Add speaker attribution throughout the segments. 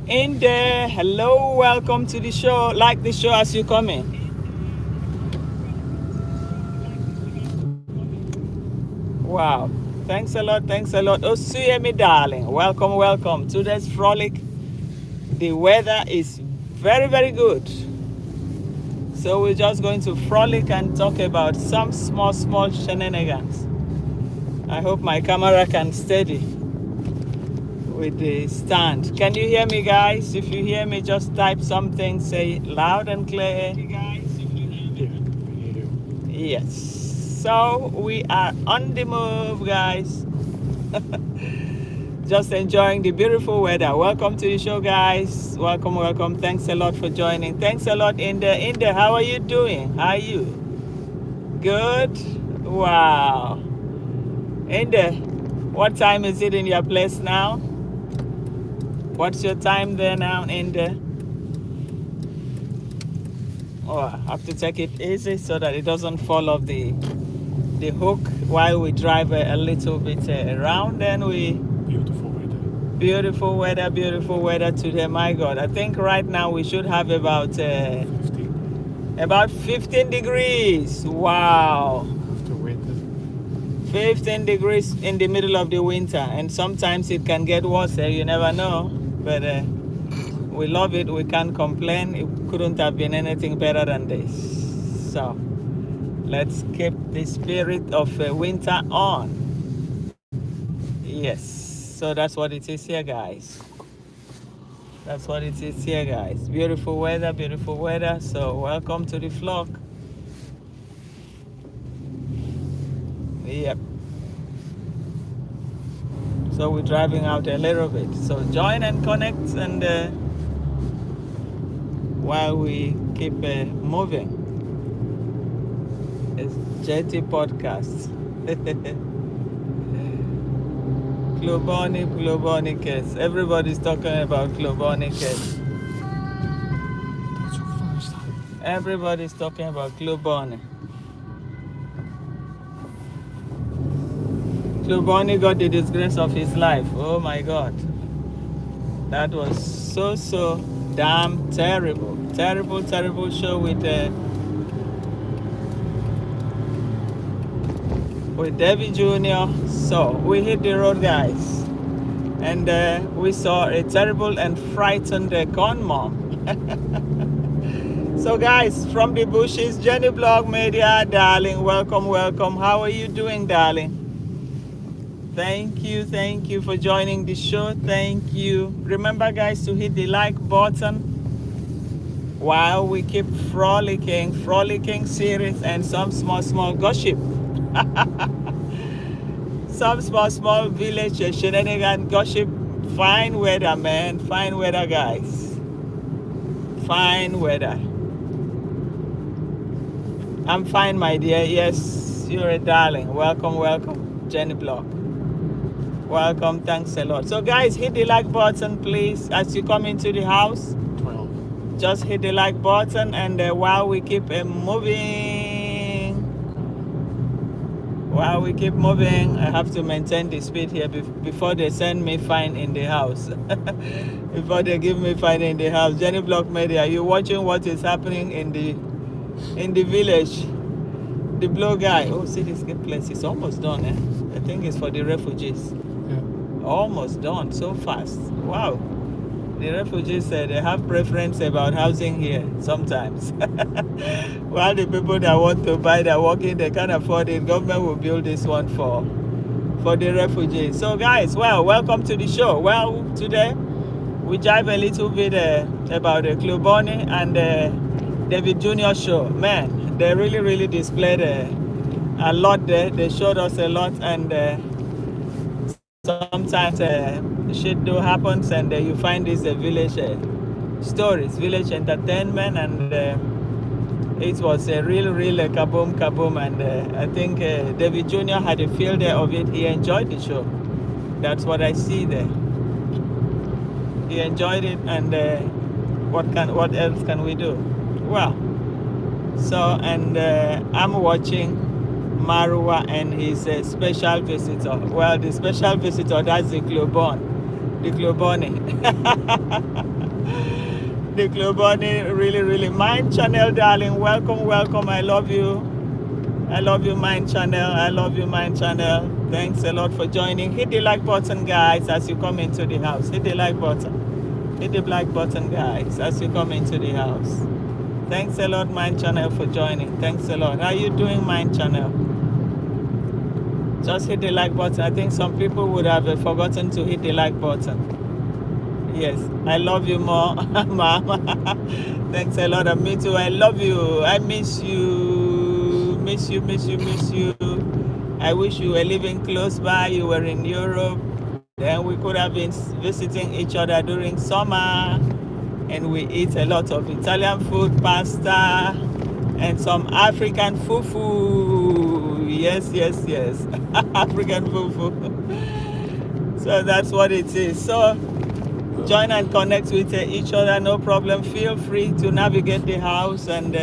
Speaker 1: In there, hello, welcome to the show. Like the show as you come in. Wow, thanks a lot, thanks a lot. Osuyemi, darling, welcome, welcome to this frolic. The weather is very, very good. So we're just going to frolic and talk about some small shenanigans. I hope my camera can steady with the stand. Can you hear me, guys? If you hear me, just type something, say loud and clear. Yes. So we are on the move, guys. Just enjoying the beautiful weather. Welcome to the show, guys. Welcome, welcome. Thanks a lot for joining. Thanks a lot, Inda. How are you doing? How are you? Good? Wow. Inda, what time is it in your place now? What's your time there now, Inda? Oh, I have to take it easy so that it doesn't fall off the hook while we drive a little bit around. Then we beautiful weather today. My God, I think right now we should have about 15 degrees. Wow. 15 degrees in the middle of the winter, and sometimes it can get worse. You never know, but we love it. We can't complain. It couldn't have been anything better than this. So let's keep the spirit of winter on. Yes. So that's what it is here, guys. That's what it is here, guys. Beautiful weather, beautiful weather. So welcome to the flock. Yep. So we're driving out a little bit. So join and connect, and while we keep moving. It's JT Podcast. CLOE case. Everybody's talking about CLOE case. Everybody's talking about CLOE. CLOE got the disgrace of his life. Oh my God. That was so damn terrible. Terrible show with DAVY Jr. So we hit the road, guys, and we saw a terrible and frightened con mom. So guys, from the bushes, Jenny Blog Media, darling, welcome. How are you doing, darling? Thank you for joining the show. Thank you. Remember, guys, to hit the like button while we keep frolicking series and some small gossip. Some small village shenanigan gossip. Fine weather, man. Fine weather, guys. Fine weather. I'm fine, my dear. Yes, you're a darling. Welcome, Jenny Block. Welcome, thanks a lot. So guys, hit the like button, please, as you come into the house. 12. Just hit the like button, and while we keep moving, I have to maintain the speed here before they send me fine in the house. Before they give me fine in the house. Jenny Block Media, you're watching what is happening in the village. The blow guy. Oh, see this place is almost done. I think it's for the refugees. Yeah. Almost done so fast. Wow. The refugees said they have preference about housing here sometimes. While the people that want to buy, they're working, they can't afford it. Government will build this one for the refugees. So guys, well, welcome to the show. Well, today we jive a little bit about the CLOE and DAVY Jr. show. Man, they really displayed a lot there. They showed us a lot, and sometimes shit do happens, and you find these village stories, village entertainment, and it was a real kaboom, and I think DAVY Jr. had a field day of it. He enjoyed the show. That's what I see there. He enjoyed it, and what else can we do? Well, so, and I'm watching Marwa and his special visitor. Well, the special visitor, that's the CLOE. The CLOE. the CLOE BONNY, really. Mind Channel, darling, welcome. I love you. I love you, Mind Channel. I love you, Mind Channel. Thanks a lot for joining. Hit the like button, guys, as you come into the house. Hit the like button. Hit the like button, guys, as you come into the house. Thanks a lot, Mind Channel, for joining. Thanks a lot. How you doing, Mind Channel? Just hit the like button. I think some people would have forgotten to hit the like button. Yes, I love you more, Mom. Thanks a lot. And me too. I love you. I miss you. Miss you. I wish you were living close by. You were in Europe. Then we could have been visiting each other during summer. And we eat a lot of Italian food, pasta, and some African fufu. Yes. African fufu. So that's what it is. So join and connect with each other, no problem. Feel free to navigate the house and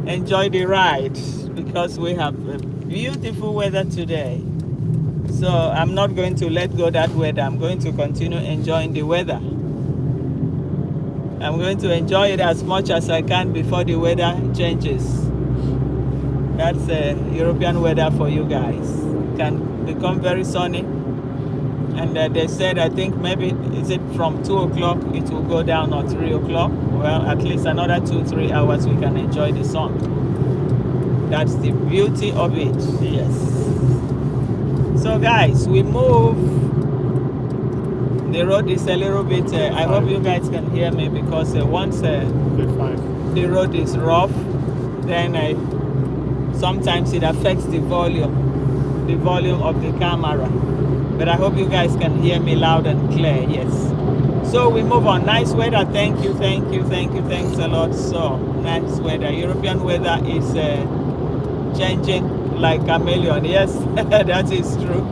Speaker 1: enjoy the ride, because we have beautiful weather today. So I'm not going to let go that weather. I'm going to continue enjoying the weather. I'm going to enjoy it as much as I can before the weather changes. That's European weather for you guys. It can become very sunny. And they said, I think maybe, is it from 2 o'clock it will go down, or 3 o'clock? Well, at least another 2-3 hours we can enjoy the sun. That's the beauty of it, yes. So guys, we move. The road is a little bit, I hope you guys can hear me, because once the road is rough, then sometimes it affects the volume of the camera. But I hope you guys can hear me loud and clear, yes. So we move on. Nice weather, thank you, thanks a lot. So, nice weather. European weather is changing like a chameleon. Yes, that is true.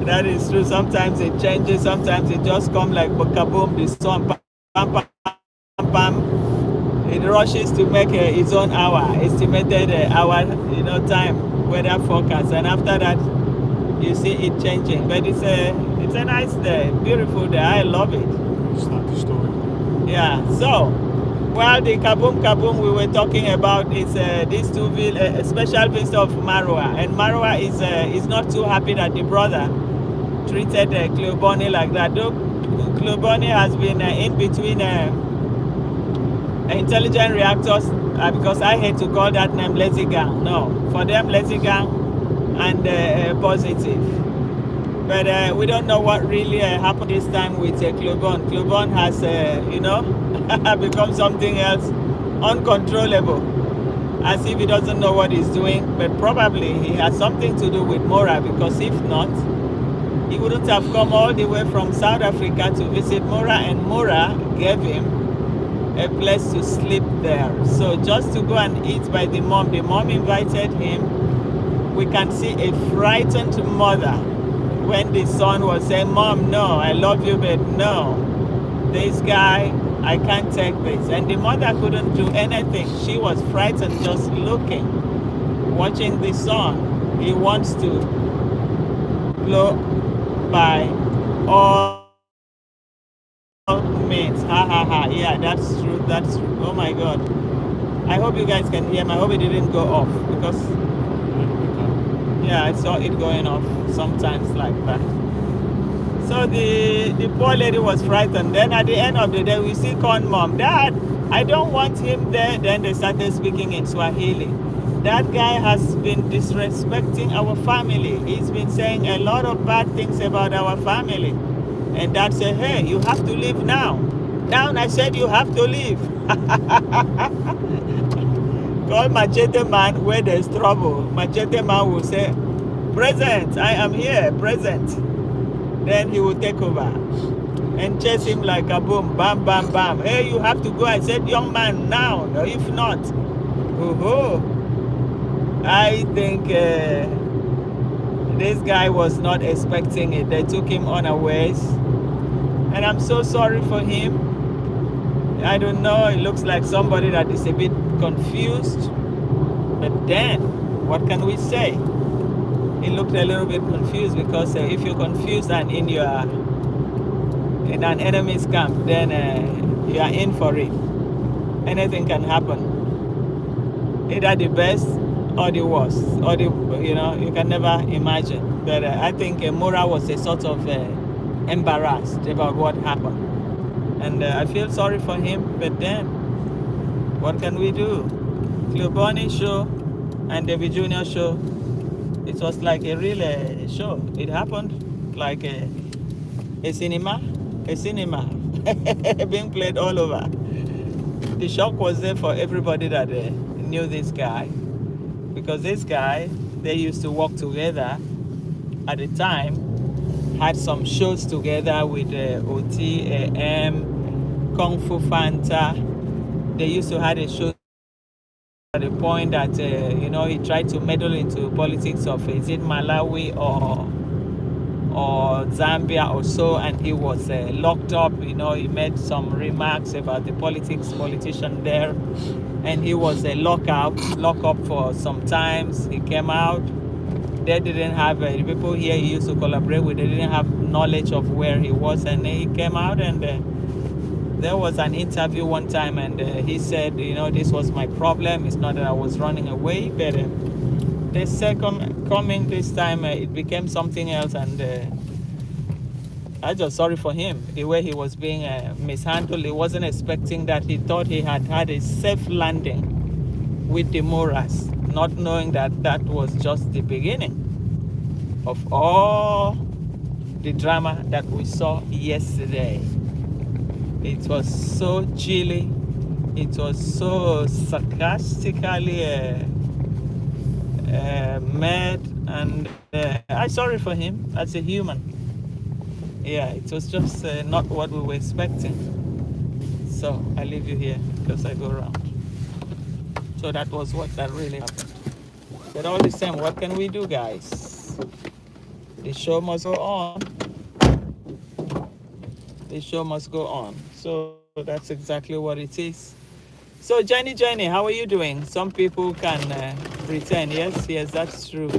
Speaker 1: That is true. Sometimes it changes, sometimes it just comes like kaboom, the sun, pam. It rushes to make its own hour, estimated hour, time, weather forecast. And after that, you see it changing. But it's a nice day, beautiful day. I love it.
Speaker 2: It's not the story.
Speaker 1: Yeah, so, well, the kaboom we were talking about is this two-wheel, special visit of Marwa. And Marwa is not too happy that the brother treated CLOE BONNY like that. Though CLOE BONNY has been in between intelligent reactors, because I hate to call that name lazy gang. No, for them lazy gang and positive. But we don't know what really happened this time with CLOE BONNY. CLOE BONNY has, become something else, uncontrollable, as if he doesn't know what he's doing. But probably he has something to do with Mora, because if not, he wouldn't have come all the way from South Africa to visit Mora, and Mora gave him a place to sleep there. So just to go and eat by the mom invited him. We can see a frightened mother when the son was saying, Mom, no, I love you, but no, this guy, I can't take this. And the mother couldn't do anything. She was frightened just looking, watching the son. He wants to blow by all means. Yeah, that's true. Oh my God. I hope you guys can hear me. I hope it didn't go off, because yeah, I saw it going off sometimes like that. So the poor lady was frightened. Then at the end of the day, we see Con Mom, Dad, I don't want him there. Then they started speaking in Swahili. That guy has been disrespecting our family. He's been saying a lot of bad things about our family. And Dad said, hey, you have to leave now. Now I said you have to leave. Call Machete Man where there's trouble. Machete Man will say, present, I am here, present. Then he will take over and chase him like a boom, bam, bam, bam. Hey, you have to go. I said, young man, now. Or if not, I think this guy was not expecting it. They took him unawares. And I'm so sorry for him. I don't know, it looks like somebody that is a bit confused. But then, what can we say? He looked a little bit confused, because if you're confused and in an enemy's camp, then you are in for it. Anything can happen, either the best or the worst, or you can never imagine. But I think Mura was a sort of embarrassed about what happened, and I feel sorry for him. But then, what can we do? CLOE BONNY show and DAVY Jr. show, it was like a real show. It happened like a cinema being played all over. The shock was there for everybody that knew this guy, because this guy, they used to work together at the time, had some shows together with OT, Kung Fu Fanta. They used to have a show at the point that he tried to meddle into politics of is it Malawi or Zambia or so, and he was locked up. He made some remarks about the politician there, and he was locked up for some times. He came out. They didn't have the people here he used to collaborate with. They didn't have knowledge of where he was, and he came out and. There was an interview one time, and he said, this was my problem. It's not that I was running away, but the second coming this time, it became something else, and I just sorry for him, the way he was being mishandled. He wasn't expecting that. He thought he had a safe landing with the Moras, not knowing that that was just the beginning of all the drama that we saw yesterday. It was so chilly. It was so sarcastically mad, and I'm sorry for him as a human. Yeah, it was just not what we were expecting. So I leave you here because I go around. So that was what that really happened. But all the same, what can we do, guys? The show must go on. The show must go on. So that's exactly what it is. So Jenny, how are you doing? Some people can pretend. Yes, that's true.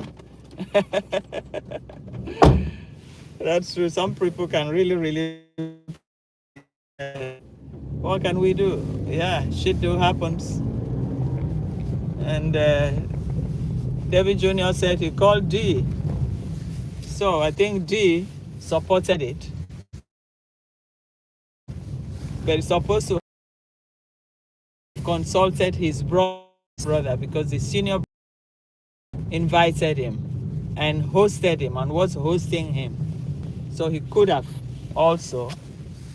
Speaker 1: That's true. Some people can really. What can we do? Yeah, shit do happens. And DAVY Jr. said he called D. So I think D supported it. But he's supposed to have consulted his brother, because the senior invited him and hosted him and was hosting him. So he could have also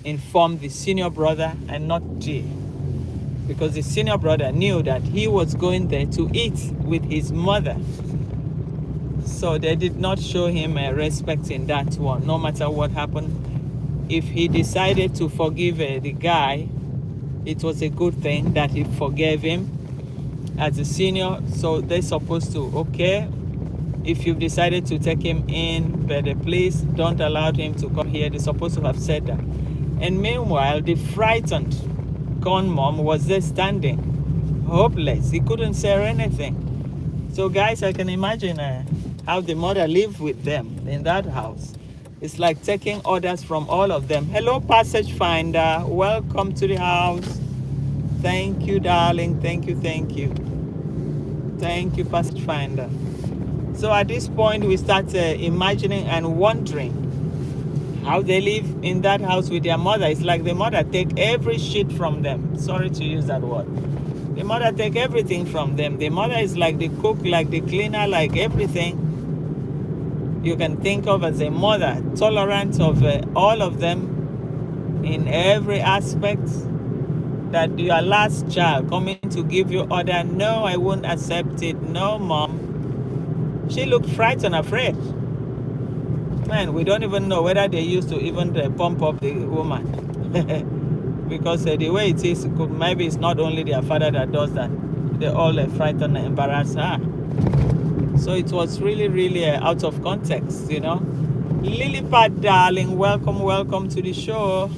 Speaker 1: informed the senior brother and not G, because the senior brother knew that he was going there to eat with his mother. So they did not show him respect in that one, no matter what happened. If he decided to forgive the guy, it was a good thing that he forgave him as a senior. So they're supposed to, okay, if you've decided to take him in, but please don't allow him to come here. They're supposed to have said that. And meanwhile, the frightened con mom was there standing, hopeless. He couldn't say anything. So guys, I can imagine how the mother lived with them in that house. It's like taking orders from all of them. Hello, Passage Finder. Welcome to the house. Thank you, darling. Thank you. Thank you, Passage Finder. So at this point, we start imagining and wondering how they live in that house with their mother. It's like the mother take every shit from them. Sorry to use that word. The mother take everything from them. The mother is like the cook, like the cleaner, like everything you can think of as a mother, tolerant of all of them in every aspect. That your last child coming to give you order, no, I won't accept it, no, mom. She looked frightened, afraid. Man, we don't even know whether they used to even pump up the woman. Because the way it is, maybe it's not only their father that does that. They all frightened and embarrassed her. So it was really out of context, Lilipad, darling, welcome to the show.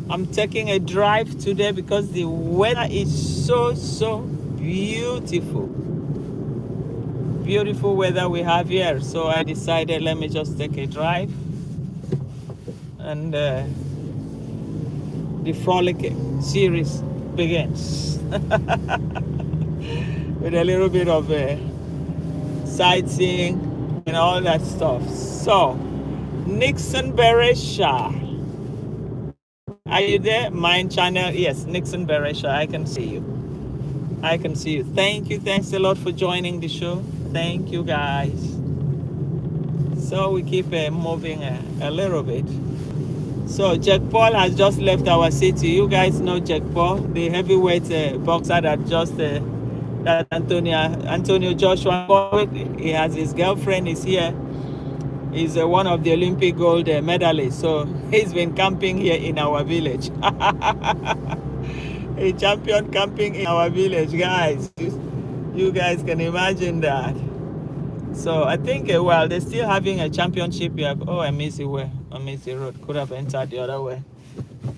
Speaker 1: I'm taking a drive today because the weather is so beautiful. Beautiful weather we have here. So I decided, let me just take a drive. And the frolic series begins with a little bit of sightseeing and all that stuff. So, Nixon Beresha, are you there? Mine channel, yes, Nixon Beresha, I can see you. I can see you. Thank you. Thanks a lot for joining the show. Thank you, guys. So we keep moving a little bit. So Jack Paul has just left our city. You guys know Jack Paul, the heavyweight boxer that just that Antonio Joshua fought with. He has his girlfriend is here. He's one of the Olympic gold medalists. So he's been camping here in our village. A champion camping in our village, guys. You guys can imagine that. So I think, well, they're still having a championship here. Oh, I miss the way. I miss the road. Could have entered the other way.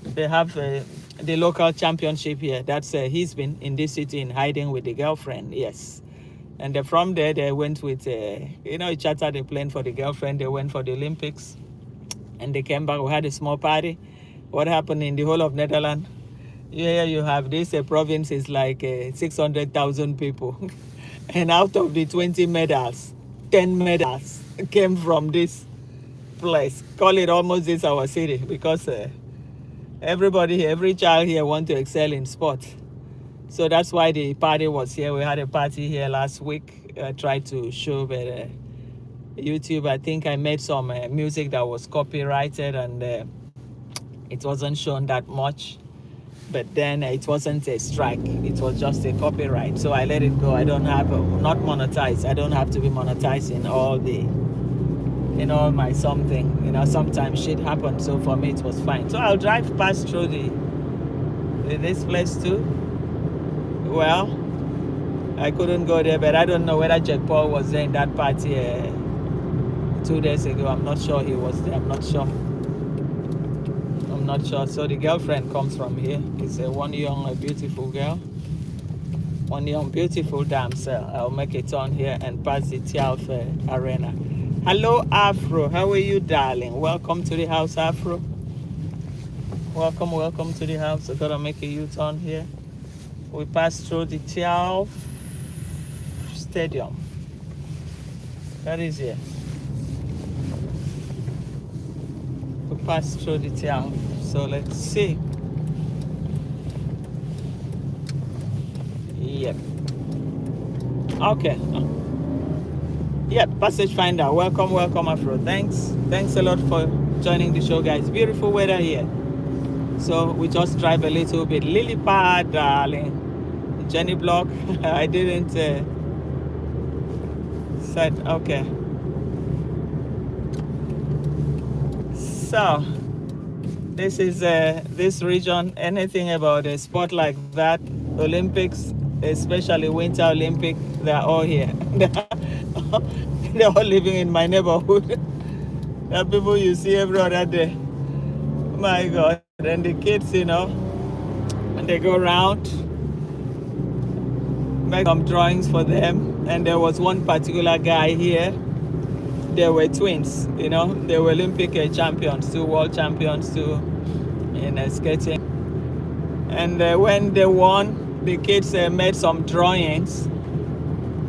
Speaker 1: They have the local championship here. That's he's been in this city in hiding with the girlfriend. Yes. And from there, they went with, he chartered a plane for the girlfriend. They went for the Olympics. And they came back. We had a small party. What happened in the whole of Netherlands? Yeah, you have this province is like 600,000 people. And out of the 20 medals, 10 medals came from this place. Call it almost this our city because every child here want to excel in sport. So that's why the party was here. We had a party here last week. I tried to show YouTube. I think I made some music that was copyrighted and it wasn't shown that much. But then it wasn't a strike. It was just a copyright. So I let it go. I don't have, not monetized. I don't have to be monetized in all my something. Sometimes shit happens. So for me, it was fine. So I'll drive past through this place too. Well, I couldn't go there, but I don't know whether Jack Paul was there in that party 2 days ago. I'm not sure he was there. I'm not sure. So the girlfriend comes from here. It's one young, beautiful girl. One young, beautiful damsel. I'll make a turn here and pass the Tialf Arena. Hello, Afro. How are you, darling? Welcome to the house, Afro. Welcome to the house. I've got to make a U-turn here. We pass through the Tialf Stadium. That is here. We pass through the Tialf. So let's see. Yep. Okay. Yep, passage finder. Welcome, Afro. Thanks a lot for joining the show, guys. Beautiful weather here. So we just drive a little bit. Lily Pad, darling. Jenny Block. I didn't said okay. So this is this region. Anything about a sport like that, Olympics, especially Winter Olympic, they're all here. They're all living in my neighborhood. There are people you see every other day. My God. And the kids, and they go around, make some drawings for them. And there was one particular guy here. They were twins, they were Olympic champions too, world champions too in skating. And when they won, the kids made some drawings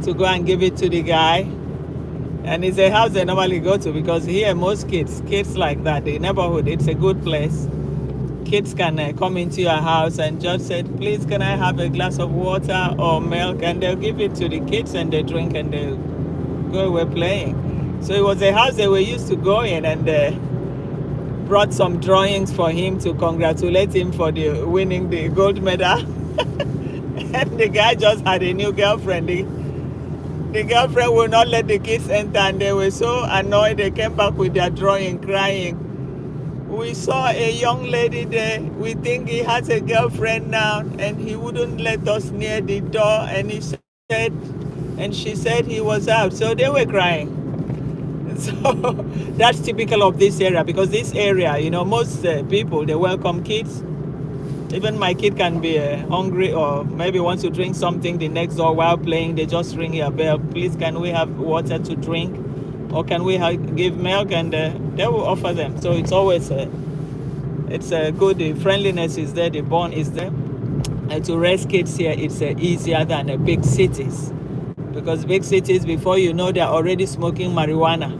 Speaker 1: to go and give it to the guy. And it's a house they normally go to because here most kids like that, the neighborhood, it's a good place. Kids can come into your house and just say, please, can I have a glass of water or milk? And they'll give it to the kids and they drink and they go away playing. So it was a house they were used to go in, and brought some drawings for him to congratulate him for the winning the gold medal. And the guy just had a new girlfriend. The girlfriend would not let the kids enter, and they were so annoyed. They came back with their drawing, crying. We saw a young lady there. We think he has a girlfriend now, and he wouldn't let us near the door. And she said he was out. So they were crying. So that's typical of this area, because this area, most people, they welcome kids. Even my kid can be hungry or maybe wants to drink something the next door while playing. They just ring your bell. Please, can we have water to drink? Or can we give milk? And they will offer them. So it's always a It's good. The friendliness is there. The bond is there. And to raise kids here, it's easier than big cities, because big cities, before you know, they're already smoking marijuana.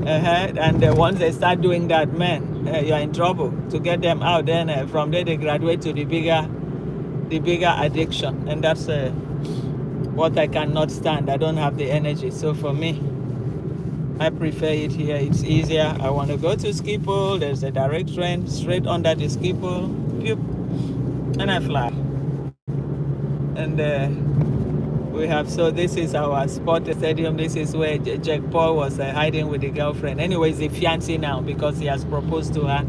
Speaker 1: And once they start doing that, man, you're in trouble. To get them out, then from there they graduate to the bigger addiction, and that's what I cannot stand. I don't have the energy. So for me, I prefer it here. It's easier. I want to go to Schiphol. There's a direct train straight under the Schiphol, and I fly. And we have, so this is our sport stadium. This is where Jack Paul was hiding with the girlfriend. Anyway, he's a fiancé now because he has proposed to her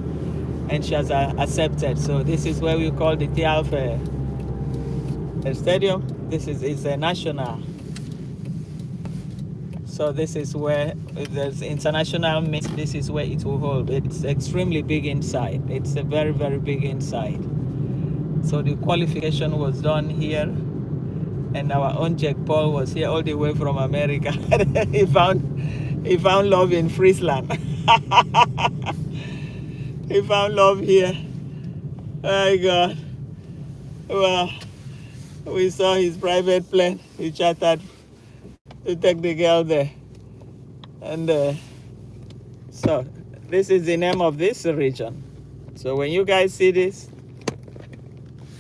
Speaker 1: and she has accepted. So this is where we call the Tialf stadium. This is a national. So this is where there's international meet. This is where it will hold. It's extremely big inside. It's a very, very big inside. So the qualification was done here, and our own Jack Paul was here all the way from America. he found love in Friesland. He found love here. Oh God. Well, we saw his private plane. He chartered to take the girl there. And so this is the name of this region. So when you guys see this,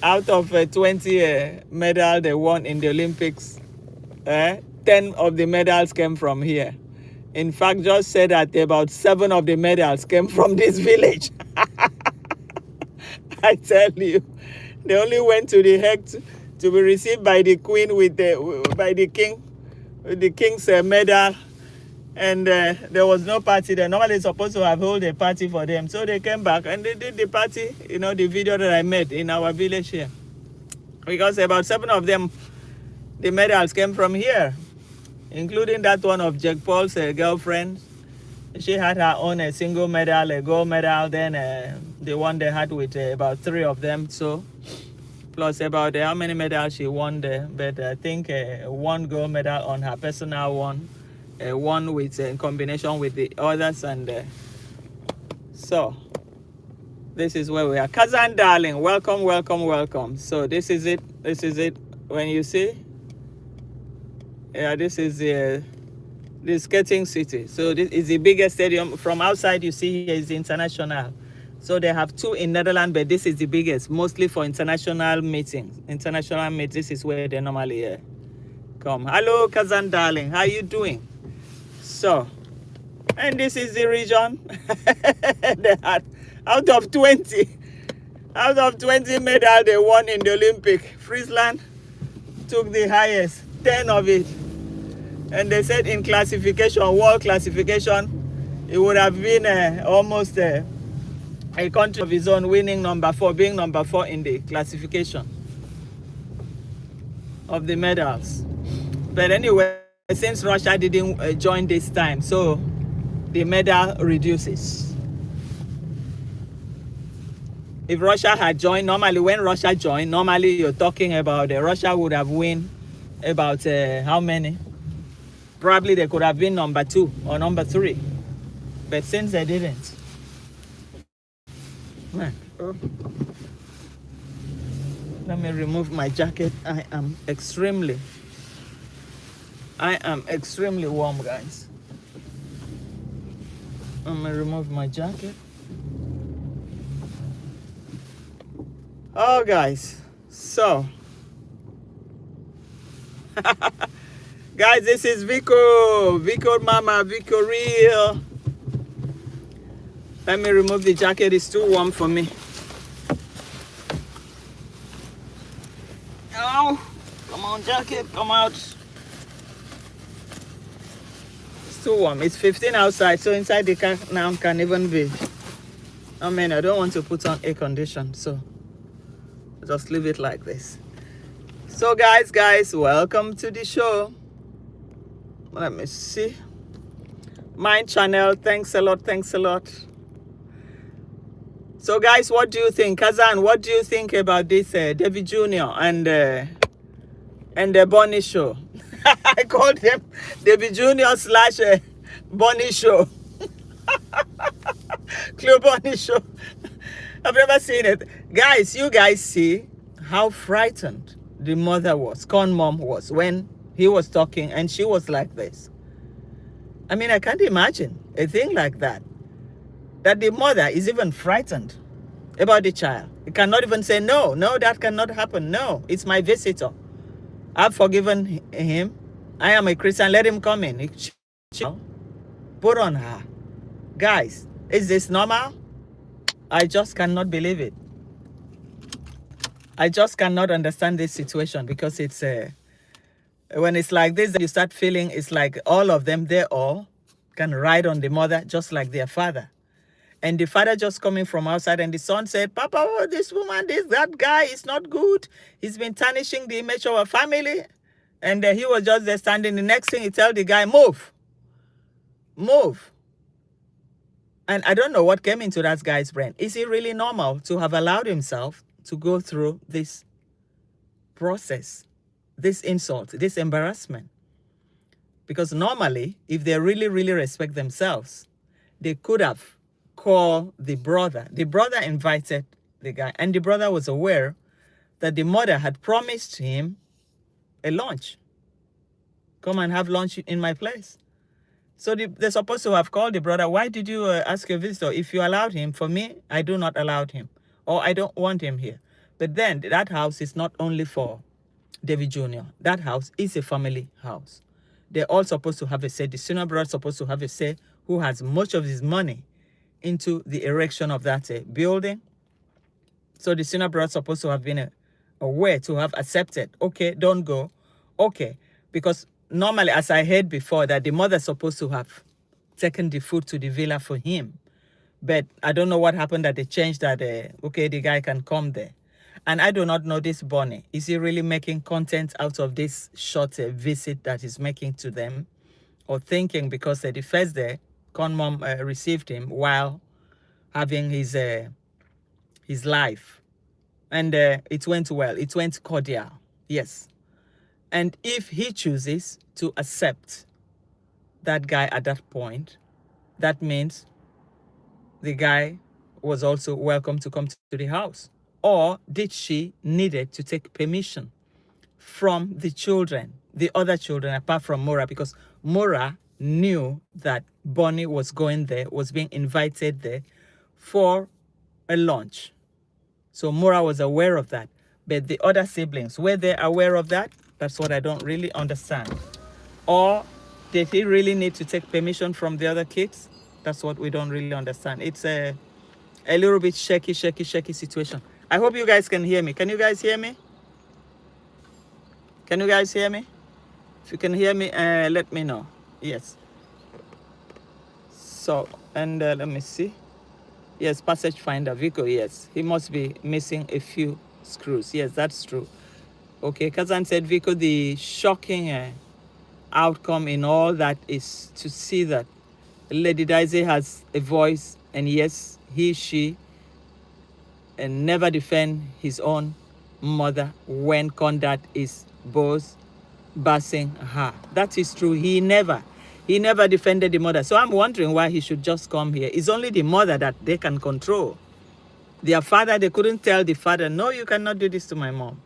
Speaker 1: out of 20 medals they won in the Olympics, 10 of the medals came from here. In fact, just said that about 7 of the medals came from this village. I tell you, they only went to The Hague to be received by the Queen with the King, with the King's medal, and there was no party. They're normally supposed to have held a party for them, so they came back and they did the party. You know, the video that I made in our village here, because about 7 of them, the medals came from here, including that one of Jack Paul's girlfriend. She had her own single medal, a gold medal, then the one they had with about 3 of them. So plus about how many medals she won there, but I think 1 gold medal on her personal one, one with in combination with the others. And so this is where we are. Kazan darling, welcome, welcome, welcome. So this is it. When you see, yeah, this is the skating city. So this is the biggest stadium. From outside you see here is international. So they have 2 in Netherlands, but this is the biggest, mostly for international meetings. This is where they normally come. Hello, Kazan darling, how you doing? So, and this is the region. They had, out of 20 medals they won in the Olympic, Friesland took the highest, 10 of it. And they said in classification, world classification, it would have been almost a country of his own, winning number 4, being number 4 in the classification of the medals. But anyway, since Russia didn't join this time, so the medal reduces. If Russia had joined, normally when Russia joined, normally you're talking about Russia would have won about how many? Probably they could have been number 2 or number 3. But since they didn't, man, let me remove my jacket. I am extremely warm, guys. Let me remove my jacket. Oh, guys, so guys, this is Vico Mama, Vico Real. Let me remove the jacket, it's too warm for me. Oh, come on, jacket, come out. It's too warm. It's 15 outside, so inside the car now can even be. I mean, I don't want to put on air condition, so just leave it like this. So guys, welcome to the show. Let me see. My channel, thanks a lot. So guys, what do you think? Kazan, what do you think about this Davy Jr. and the BONNY show? I called them Davy Jr. / BONNY show. CLOE BONNY show. I've never seen it. Guys, you guys see how frightened the mother was, con mom was, when he was talking and she was like this. I mean, I can't imagine a thing like that. That the mother is even frightened about the child. He cannot even say, no, that cannot happen. No, it's my visitor. I've forgiven him. I am a Christian. Let him come in. Put on her. Guys, is this normal? I just cannot believe it. I just cannot understand this situation, because it's when it's like this, you start feeling it's like all of them, they all can ride on the mother just like their father. And the father just coming from outside, and the son said, Papa, oh, this woman, that guy is not good. He's been tarnishing the image of our family. And he was just there standing. The next thing he tell the guy, move. And I don't know what came into that guy's brain. Is it really normal to have allowed himself to go through this process, this insult, this embarrassment? Because normally, if they really, really respect themselves, they could have called the brother. The brother invited the guy, and the brother was aware that the mother had promised him a lunch. Come and have lunch in my place. So they're supposed to have called the brother. Why did you ask your visitor? If you allowed him, for me, I do not allow him. Or I don't want him here. But then that house is not only for David Jr. That house is a family house. They're all supposed to have a say. The senior brother is supposed to have a say, who has much of his money into the erection of that building. So the senior brother is supposed to have been aware, to have accepted. Okay, don't go. Okay, because normally, as I heard before, that the mother is supposed to have taken the food to the villa for him. But I don't know what happened, that they changed that, okay, the guy can come there. And I do not know this Bonny. Is he really making content out of this short visit that he's making to them? Or thinking, because the first day, con mom received him while having his life. And it went well. It went cordial. Yes. And if he chooses to accept that guy at that point, that means the guy was also welcome to come to the house. Or did she needed to take permission from the children, the other children, apart from Mora? Because Mora knew that Bonny was going there, was being invited there for a lunch. So Mora was aware of that. But the other siblings, were they aware of that? That's what I don't really understand. Or did he really need to take permission from the other kids? That's what we don't really understand. It's a little bit shaky situation. I hope you guys can hear me. Can you guys hear me? Can you guys hear me? If you can hear me, let me know. Yes. So, and let me see. Yes, passage finder, Vico, yes. He must be missing a few screws. Yes, that's true. Okay, Kazan said, Vico, the shocking outcome in all that is to see that Lady Daisy has a voice, and yes, she and never defend his own mother when conduct is both basing her. That is true. He never defended the mother. So I'm wondering why he should just come here. It's only the mother that they can control. Their father, they couldn't tell the father, no, you cannot do this to my mom.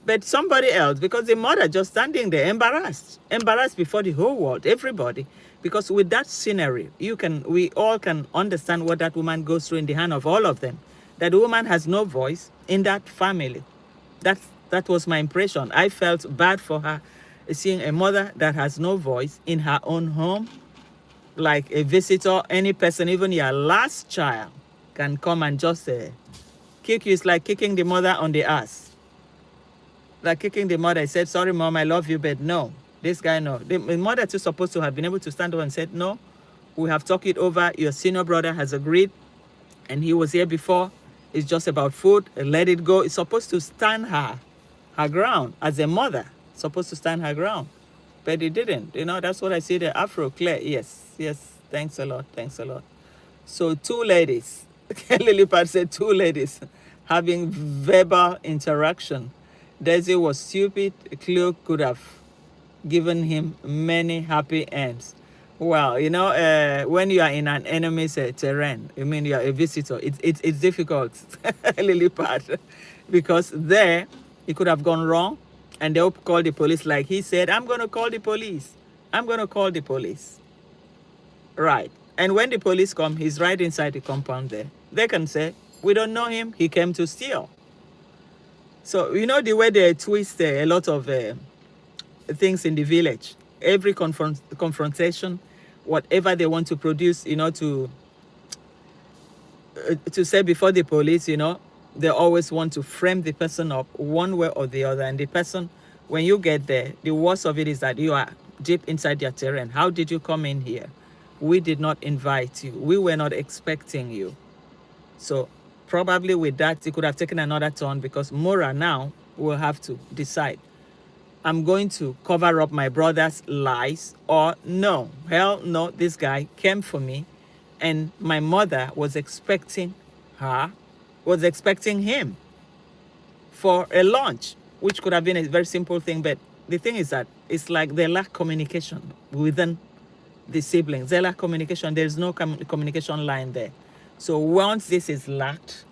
Speaker 1: But somebody else, because the mother just standing there, embarrassed before the whole world, everybody. Because with that scenery, we all can understand what that woman goes through in the hand of all of them. That woman has no voice in that family. That was my impression. I felt bad for her, seeing a mother that has no voice in her own home, like a visitor, any person, even your last child, can come and just kick you. It's like kicking the mother on the ass. Like kicking the mother. I said, sorry, mom, I love you, but no. This guy, no. The mother too supposed to have been able to stand up and said, no, we have talked it over. Your senior brother has agreed, and he was here before. It's just about food. Let it go. It's supposed to stand her ground as a mother. Supposed to stand her ground, but it didn't. You know, that's what I see there. Afro, Claire, yes. Thanks a lot. So 2 ladies, Lilipad said 2 ladies having verbal interaction. Daisy was stupid. CLOE could have given him many happy ends. Well, you know, when you are in an enemy's terrain, I mean, you are a visitor. It's difficult, really bad, because there it could have gone wrong, and they'll call the police. Like he said, I'm going to call the police. I'm going to call the police. Right. And when the police come, he's right inside the compound there. They can say, we don't know him. He came to steal. So, you know, the way they twist a lot of things in the village, every confrontation, whatever they want to produce, you know, to say before the police, you know, they always want to frame the person up one way or the other. And the person, when you get there, the worst of it is that you are deep inside their terrain. How did you come in here? We did not invite you. We were not expecting you. So probably with that, it could have taken another turn, because Mora now will have to decide. I'm going to cover up my brother's lies, or no, hell no, this guy came for me, and my mother was expecting him for a lunch, which could have been a very simple thing. But the thing is that it's like they lack communication within the siblings. They lack communication. There's no communication line there. So once this is lacked,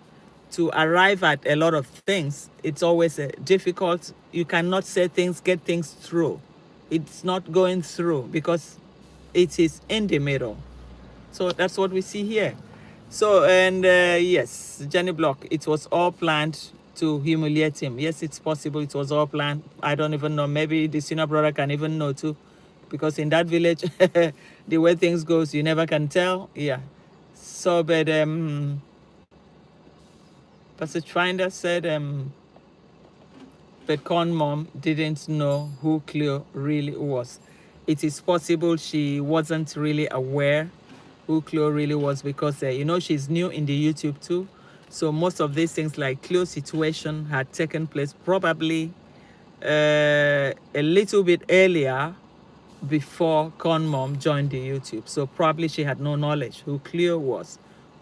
Speaker 1: to arrive at a lot of things, it's always difficult. You cannot say things, get things through. It's not going through because it is in the middle. So that's what we see here. So, and yes, Jenny Block, it was all planned to humiliate him. Yes, it's possible it was all planned. I don't even know. Maybe the senior brother can even know too, because in that village, the way things goes, you never can tell. Yeah. So, but Passage Finder said, but Con Mom didn't know who Cleo really was. It is possible she wasn't really aware who Cleo really was, because, you know, she's new in the YouTube too. So most of these things like Cleo's situation had taken place probably a little bit earlier, before Con Mom joined the YouTube. So probably she had no knowledge who Cleo was,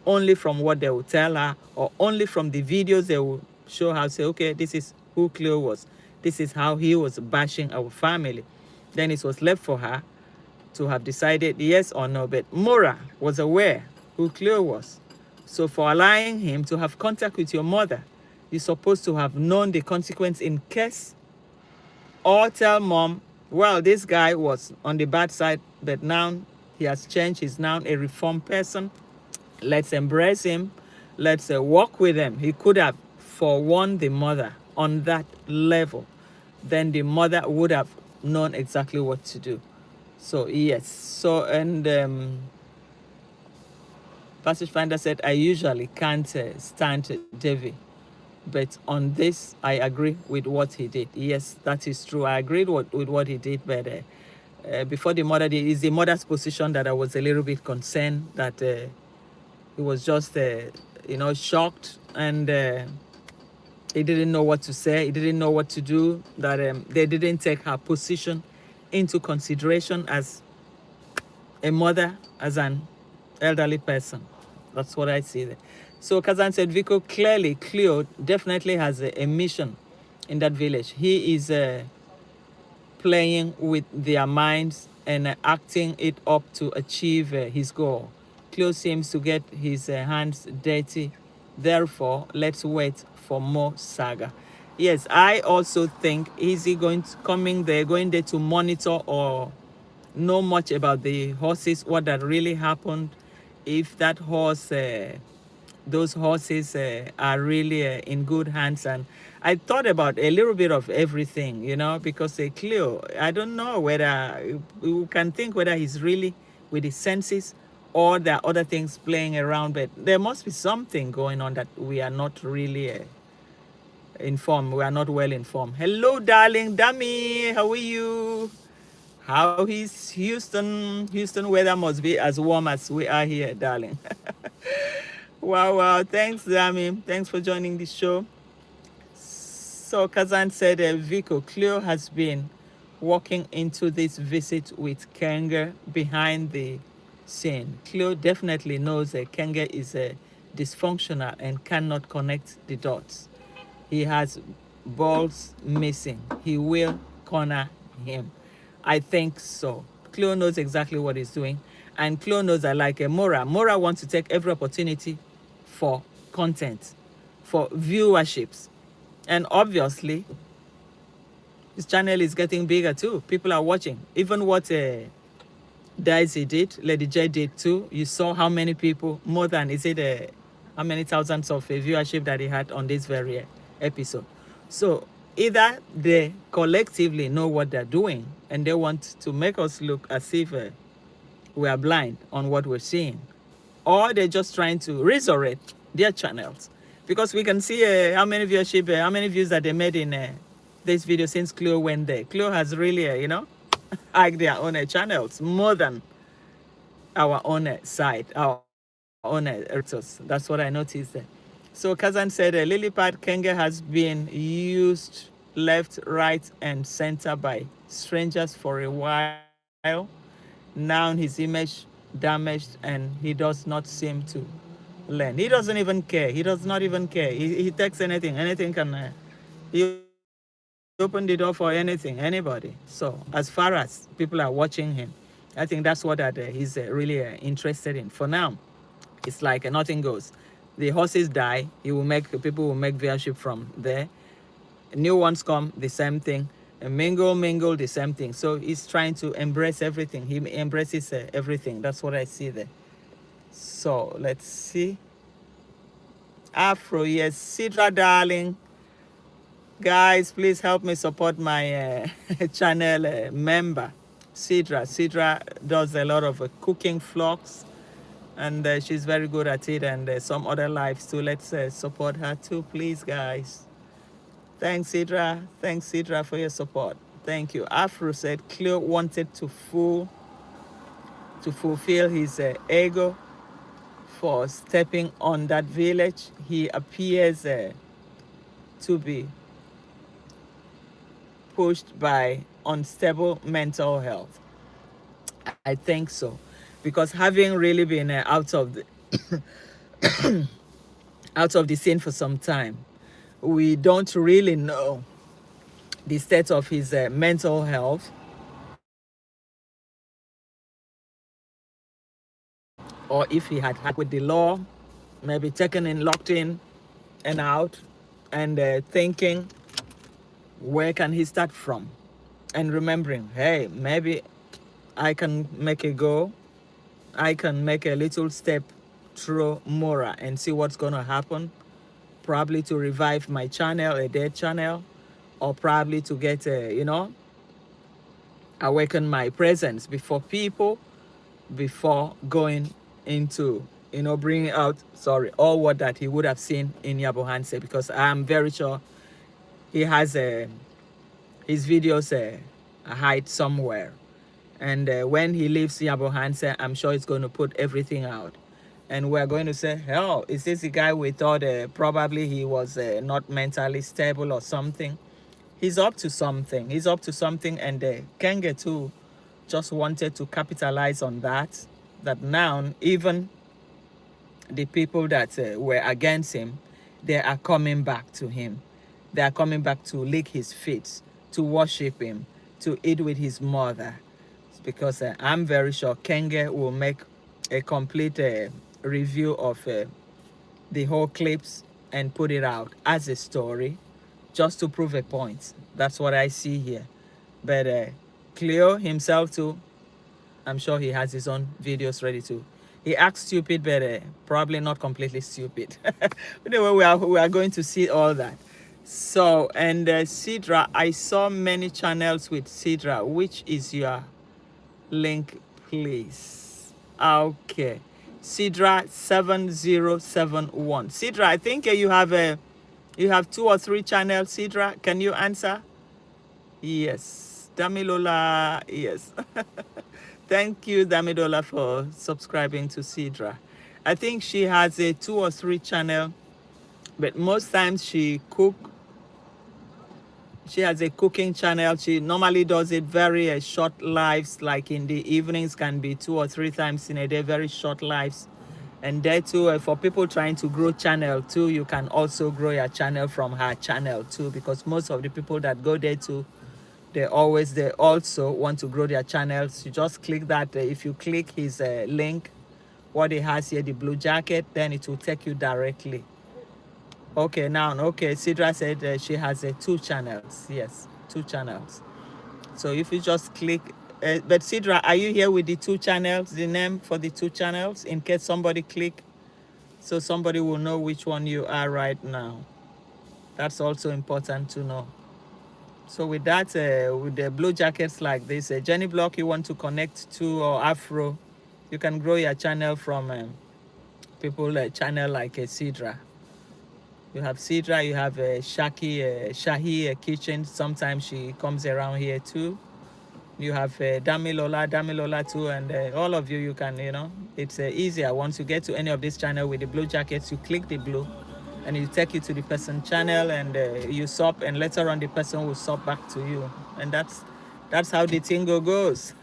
Speaker 1: only from what they would tell her, or only from the videos they would show her, say, okay, this is who Cleo was. This is how he was bashing our family. Then it was left for her to have decided yes or no. But Mora was aware who Cleo was. So for allowing him to have contact with your mother, you're supposed to have known the consequence in case, or tell mom, well, this guy was on the bad side, but now he has changed. He's now a reformed person. Let's embrace him. Let's work with him. He could have forewarned the mother on that level. Then the mother would have known exactly what to do. So, yes. So, and Passage Finder said, I usually can't stand Davy. But on this, I agree with what he did. Yes, that is true. I agreed with what he did. But before the mother, it's the mother's position that I was a little bit concerned that he was just, you know, shocked, and he didn't know what to say. He didn't know what to do. That they didn't take her position into consideration as a mother, as an elderly person. That's what I see there. So Kazan said, Vico, clearly, Cleo definitely has a mission in that village. He is playing with their minds and acting it up to achieve his goal. Cleo seems to get his hands dirty. Therefore, let's wait for more saga. Yes, I also think, is he going to going there to monitor or know much about the horses, what that really happened, if that horse, those horses are really in good hands. And I thought about a little bit of everything, you know, because Cleo, I don't know whether you can think whether he's really with his senses, or there are other things playing around, but there must be something going on that we are not really informed. We are not well informed. Hello, darling Dummy. How are you? How is Houston? Houston weather must be as warm as we are here, darling. Wow. Thanks, Dami. Thanks for joining the show. So Kazan said, Vico, Cleo has been walking into this visit with Kanga behind the scene. Cleo definitely knows that Kanga is dysfunctional and cannot connect the dots. He has balls missing. He will corner him. I think so. Cleo knows exactly what he's doing. And CLOE knows that, like Mora wants to take every opportunity for content, for viewerships. And obviously, his channel is getting bigger too. People are watching. Even what Daisy did, Lady J did too. You saw how many people, more than, is it how many thousands of viewership that he had on this very episode. So either they collectively know what they're doing and they want to make us look as if we are blind on what we're seeing, or they're just trying to resurrect their channels. Because we can see how many viewership, how many views that they made in this video since CLOE went there. CLOE has really, hiked their own channels more than our own side, our own editors. That's what I noticed there. So Kazan said Lilipad Kenge has been used left, right, and center by strangers for a while. Now his image damaged and he does not seem to learn. He doesn't even care. He does not even care. He takes anything. Anything can. He opened the door for anything, anybody. So as far as people are watching him, I think that's what that he's really interested in. For now, it's like nothing goes. The horses die. People will make viewership from there. New ones come, the same thing. And mingle, the same thing. So he's trying to embrace everything. He embraces everything. That's what I see there. So let's see. Afro, yes. Sidra, darling. Guys, please help me support my channel member, Sidra. Sidra does a lot of cooking vlogs, and she's very good at it, and some other lives too. Let's support her too, please, guys. Thanks, Sidra. Thanks, Sidra, for your support. Thank you. Afro said CLOE wanted to fulfill his ego for stepping on that village. He appears to be pushed by unstable mental health. I think so, because having really been out of the scene for some time, we don't really know the state of his mental health, or if he had with the law, maybe taken in, locked in and out, and thinking, where can he start from? And remembering, hey, maybe I can make a go. I can make a little step through Mora and see what's going to happen. Probably to revive my channel, a dead channel, or probably to get, awaken my presence before people, before going into, bringing out, all what that he would have seen in Yabohanse, because I'm very sure he has his videos hide somewhere. And when he leaves Yabohanse, I'm sure he's going to put everything out. And we're going to say, hell, is this the guy we thought probably he was not mentally stable or something? He's up to something. He's up to something. And Kenge too just wanted to capitalize on that. That now, even the people that were against him, they are coming back to him. They are coming back to lick his feet, to worship him, to eat with his mother. Because I'm very sure Kenge will make a complete review of the whole clips and put it out as a story, just to prove a point. That's what I see here. But Cleo himself too, I'm sure he has his own videos ready too. He acts stupid, but probably not completely stupid. Anyway, we are going to see all that. So, and Sidra, I saw many channels with Sidra. Which is your link, please? Okay, Sidra 7071. Sidra, I think you have 2 or 3 channels. Sidra, can you answer? Yes. Damilola, yes. Thank you, Damilola, for subscribing to Sidra. I think she has a 2 or 3 channel, but most times she has a cooking channel. She normally does it very short lives, like in the evenings, can be 2 or 3 times in a day, very short lives. And there too, for people trying to grow channel too, you can also grow your channel from her channel too, because most of the people that go there too, they also want to grow their channels. You just click that. If you click his link, what he has here, the blue jacket, then it will take you directly. Okay, now, okay, Sidra said she has 2 channels. Yes, 2 channels. So if you just click, but Sidra, are you here with the 2 channels, the name for the 2 channels, in case somebody click, so somebody will know which one you are right now. That's also important to know. So with that, with the blue jackets like this, Jenny Block you want to connect to, or Afro, you can grow your channel from people channel like Sidra. You have Sidra, you have Shahi Kitchen. Sometimes she comes around here too. You have Damilola too, and all of you, you can, it's easier. Once you get to any of this channel with the blue jackets, you click the blue, and it take you to the person channel, and you sub, and later on the person will sub back to you, and that's how the tingo goes.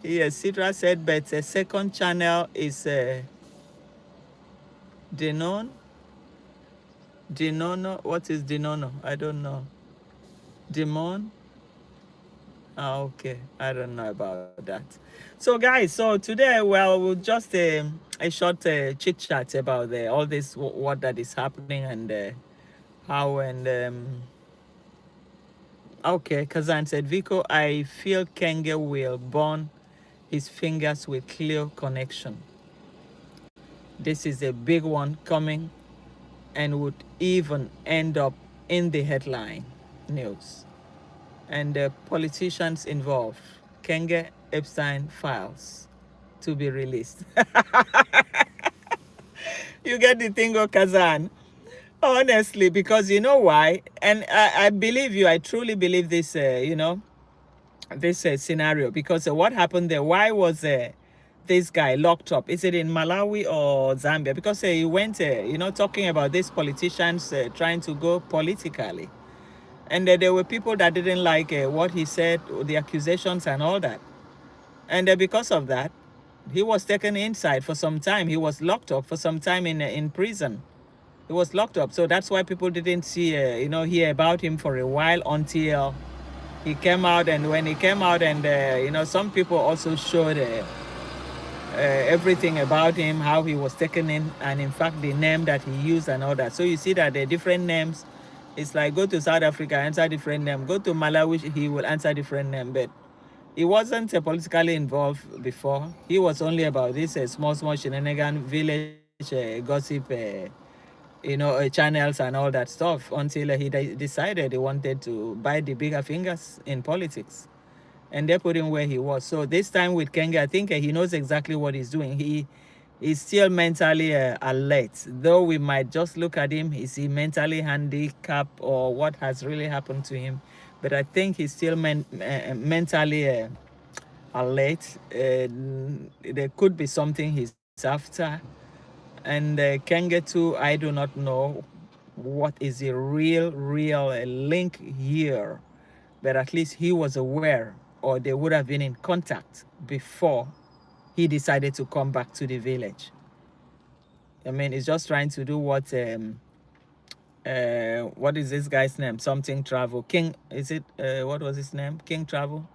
Speaker 1: Yes, Sidra said, but the second channel is Denon. Denono, what is Denono? I don't know. Demon? Ah, okay, I don't know about that. So guys, so today, well, we'll just a short chit chat about all this, what that is happening, and how, and okay, Kazan said, Vico, I feel Kenge will burn his fingers with clear connection. This is a big one coming, and would even end up in the headline news. And the politicians involved, Kenge Epstein files to be released. You get the thing, Kazan. Honestly, because you know why? And I believe you, I truly believe this, this scenario, because what happened there? Why was this guy locked up? Is it in Malawi or Zambia? Because he went, talking about these politicians trying to go politically. And there were people that didn't like what he said, the accusations and all that. And because of that, he was taken inside for some time. He was locked up for some time in prison. He was locked up. So that's why people didn't see, hear about him for a while until he came out. And when he came out, and, some people also showed everything about him, how he was taken in, and in fact, the name that he used and all that. So you see that the different names, it's like go to South Africa, answer different name. Go to Malawi, he will answer different name. But he wasn't politically involved before. He was only about this small shenanigan village gossip, channels and all that stuff, until he decided he wanted to bite the bigger fingers in politics. And they put him where he was. So this time with Kenge, I think he knows exactly what he's doing. He is still mentally alert. Though we might just look at him, is he mentally handicapped or what has really happened to him? But I think he's still mentally alert. There could be something he's after. And Kenge too, I do not know what is the real link here. But at least he was aware, or they would have been in contact before he decided to come back to the village. I mean, he's just trying to do what is this guy's name? Something Travel. King, is it, what was his name? King's Travel,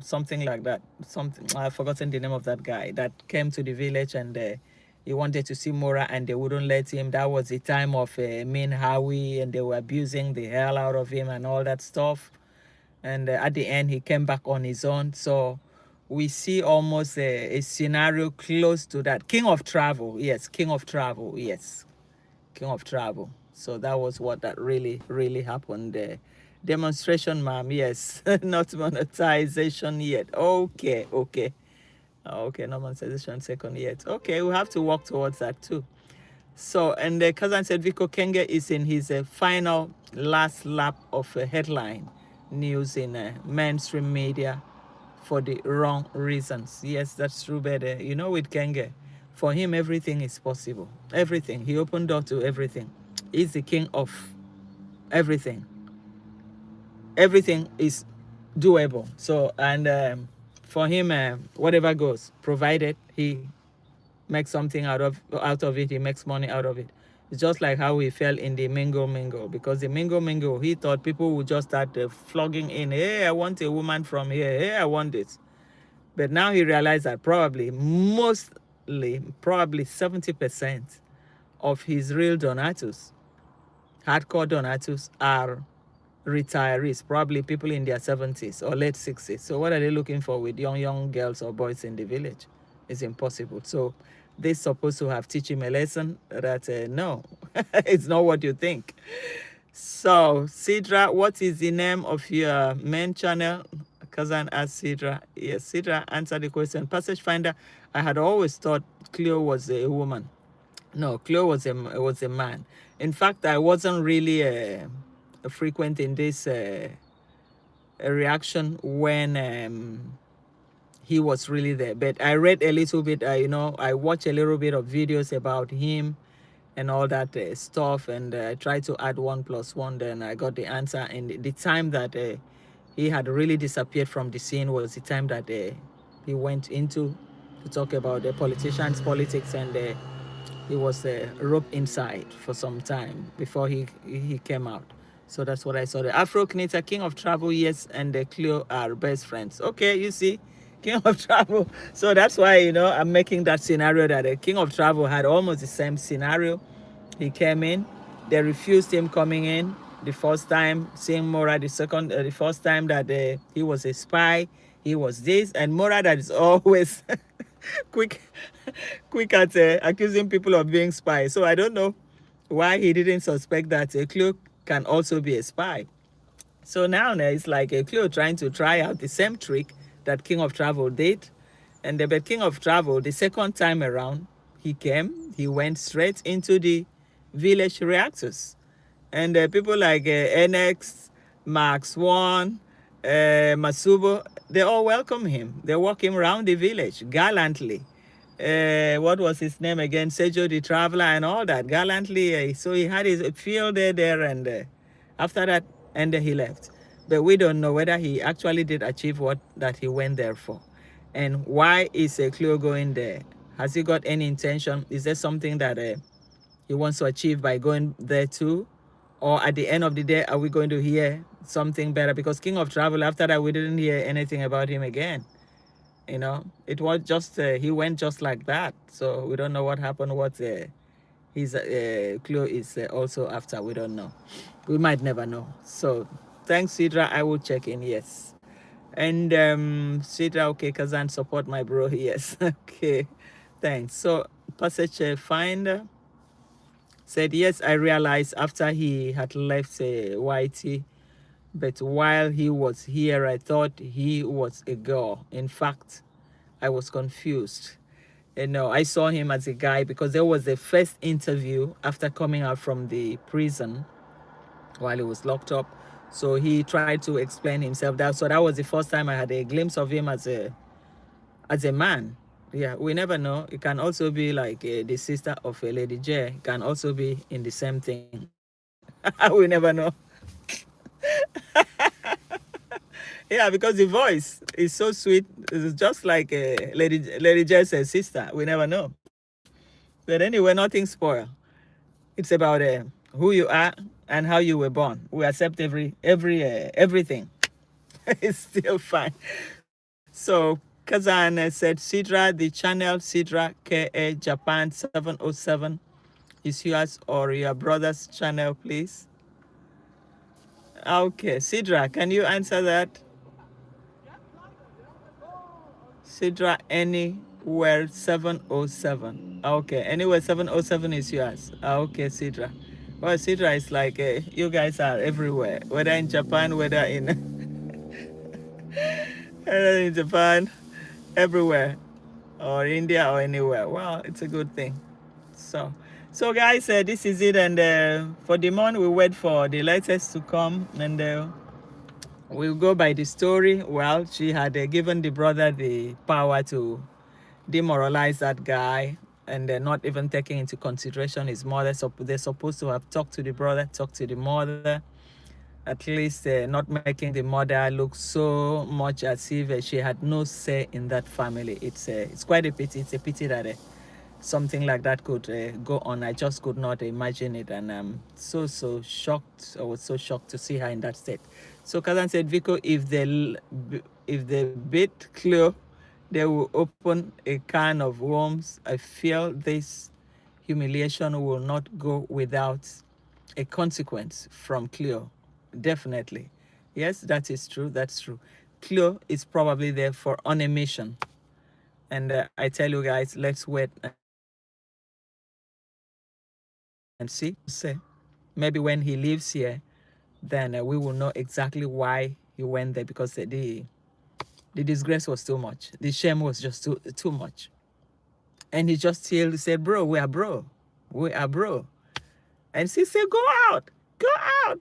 Speaker 1: something like that. Something, I've forgotten the name of that guy that came to the village, and he wanted to see Mora and they wouldn't let him. That was the time of Min Howie, and they were abusing the hell out of him and all that stuff. And at the end, he came back on his own. So we see almost a scenario close to that. King of Travel, yes. King of Travel. So that was what that really happened there. Demonstration, ma'am, yes. Not monetization yet. Okay, no monetization second yet. Okay, we have to work towards that too. So, and Kazan said Vico Kenge is in his final last lap of headline news in mainstream media for the wrong reasons. Yes, that's true, but with Kenge, for him, everything is possible. Everything. He opened door to everything. He's the king of everything. Everything is doable. So, and for him, whatever goes, provided he makes something out of it, he makes money out of it. It's just like how he fell in the mingle mingle, because the mingle mingle, he thought people would just start flogging in, hey, I want a woman from here, hey, I want this. But now he realized that probably, probably 70% of his real donatus, hardcore donatus, are retirees, probably people in their 70s or late 60s. So what are they looking for with young girls or boys in the village? It's impossible. So they're supposed to have teach him a lesson that no, it's not what you think. So Sidra, what is the name of your main channel? Kazan asked Sidra. Yes, Sidra answered the question. Passage Finder, I had always thought CLOE was a woman. No, CLOE was a man. In fact, I wasn't really frequent in this reaction when he was really there. But I read a little bit, I watched a little bit of videos about him and all that stuff, and I tried to add 1+1. Then I got the answer. And the time that he had really disappeared from the scene was the time that he went into to talk about the politicians' politics, and he was roped inside for some time before he came out. So that's what I saw. The Afro Knita, King of Travel, yes, and the CLOE are best friends. Okay, you see, King of Travel. So that's why, I'm making that scenario that the King of Travel had almost the same scenario. He came in, they refused him coming in the first time, seeing Mora the first time that he was a spy, he was this, and Mora that is always quick at accusing people of being spies. So I don't know why he didn't suspect that a CLOE can also be a spy. So now it's like a CLOE trying to try out the same trick that King of Travel did. And the King of Travel, the second time around, he went straight into the village reactors. And people like NX, Max One, Masubo, they all welcome him. They walk him around the village gallantly. What was his name again? Sejo the Traveler and all that, gallantly. So he had his field day there, and after that, and he left. But we don't know whether he actually did achieve what that he went there for. And why is CLOE going there? Has he got any intention? Is there something that he wants to achieve by going there too? Or at the end of the day, are we going to hear something better? Because King of Travel, after that, we didn't hear anything about him again. It was just, he went just like that. So we don't know what happened, what his CLOE is also after. We don't know. We might never know. So thanks, Sidra. I will check in, yes. And Sidra, okay, Kazan, support my bro, yes. Okay, thanks. So Passage Finder said, yes, I realized after he had left YT, but while he was here, I thought he was a girl. In fact, I was confused. I saw him as a guy because there was the first interview after coming out from the prison while he was locked up. So he tried to explain himself. So that was the first time I had a glimpse of him as a man. Yeah, we never know. It can also be like the sister of Lady J. It can also be in the same thing. We never know. Yeah, because the voice is so sweet. It's just like Lady J's sister. We never know. But anyway, nothing spoiled. It's about who you are and how you were born. We accept everything. It's still fine. So Kazan said, Sidra, the channel Sidra KA Japan 707 is yours or your brother's channel, please. Okay, Sidra, can you answer that? Sidra anywhere 707. Okay, anywhere 707 is yours. Okay, Sidra. Well, Sidra is like you guys are everywhere, whether in Japan, whether in Japan, everywhere, or India or anywhere. Well, it's a good thing. So guys, this is it, and for the month we wait for the latest to come, and we'll go by the story. Well, she had given the brother the power to demoralize that guy, and they're not even taking into consideration his mother. So they're supposed to have talked to the brother, talked to the mother, at least not making the mother look so much as if she had no say in that family. It's quite a pity. It's a pity that something like that could go on. I just could not imagine it, and I'm so shocked. I was so shocked to see her in that state. So Kazan said, Vico, if they beat CLOE, they will open a can of worms. I feel this humiliation will not go without a consequence from CLOE. Definitely. Yes, that is true. That's true. CLOE is probably there on a mission. And I tell you guys, let's wait and see. Maybe when he lives here, then we will know exactly why he went there, because the disgrace was too much. The shame was just too much. And he just still said, bro, we are bro. We are bro. And she said, go out,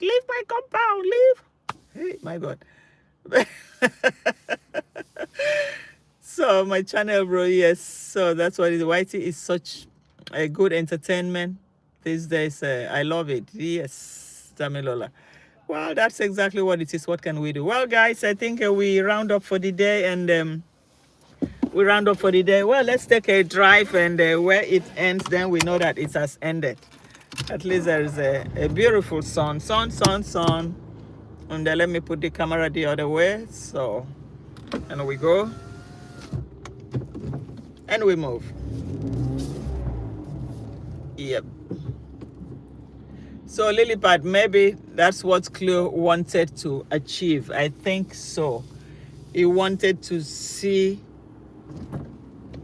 Speaker 1: leave my compound, leave. Hey, my God. So my channel, bro, yes. So that's what it is. Whitey is such a good entertainment these days. I love it. Yes, Damilola. Well, that's exactly what it is. What can we do? Well, guys, I think we round up for the day, and well, let's take a drive, and where it ends, then we know that it has ended. At least there is a beautiful sun. And let me put the camera the other way. So, and we go. And we move. Yep. So Lilipad, maybe that's what CLOE wanted to achieve. I think so. He wanted to see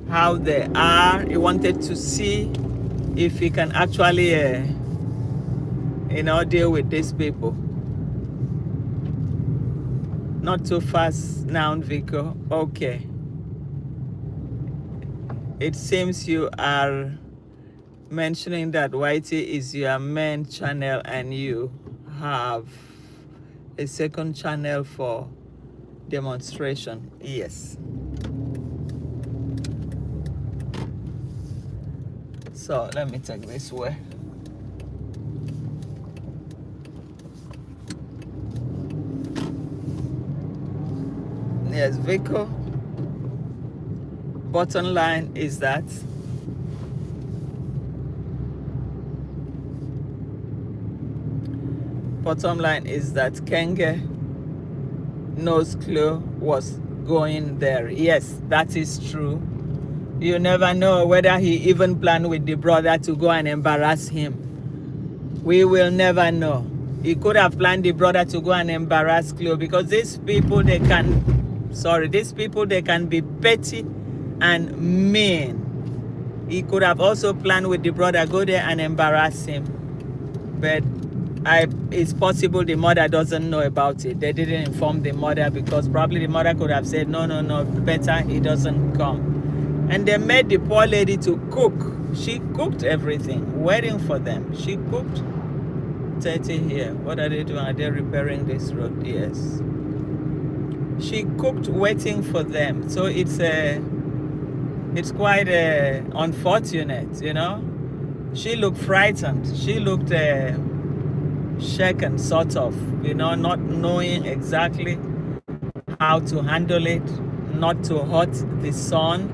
Speaker 1: how they are. He wanted to see if he can actually, deal with these people. Not too fast now, Vico. Okay. It seems you are mentioning that Whitey is your main channel and you have a second channel for demonstration. Yes. So let me take this way. Yes, Vico. Bottom line is that Kenge knows CLOE was going there. Yes, that is true. You never know whether he even planned with the brother to go and embarrass him. We will never know. He could have planned the brother to go and embarrass CLOE, because these people, they can be petty and mean. He could have also planned with the brother, go there and embarrass him. But it's possible the mother doesn't know about it. They didn't inform the mother, because probably the mother could have said, no, better he doesn't come. And they made the poor lady to cook. She cooked everything, waiting for them. She cooked 30 here. What are they doing? Are they repairing this road? Yes. She cooked waiting for them. So it's quite unfortunate, She looked frightened. She looked shaken, sort of, not knowing exactly how to handle it, not to hurt the son.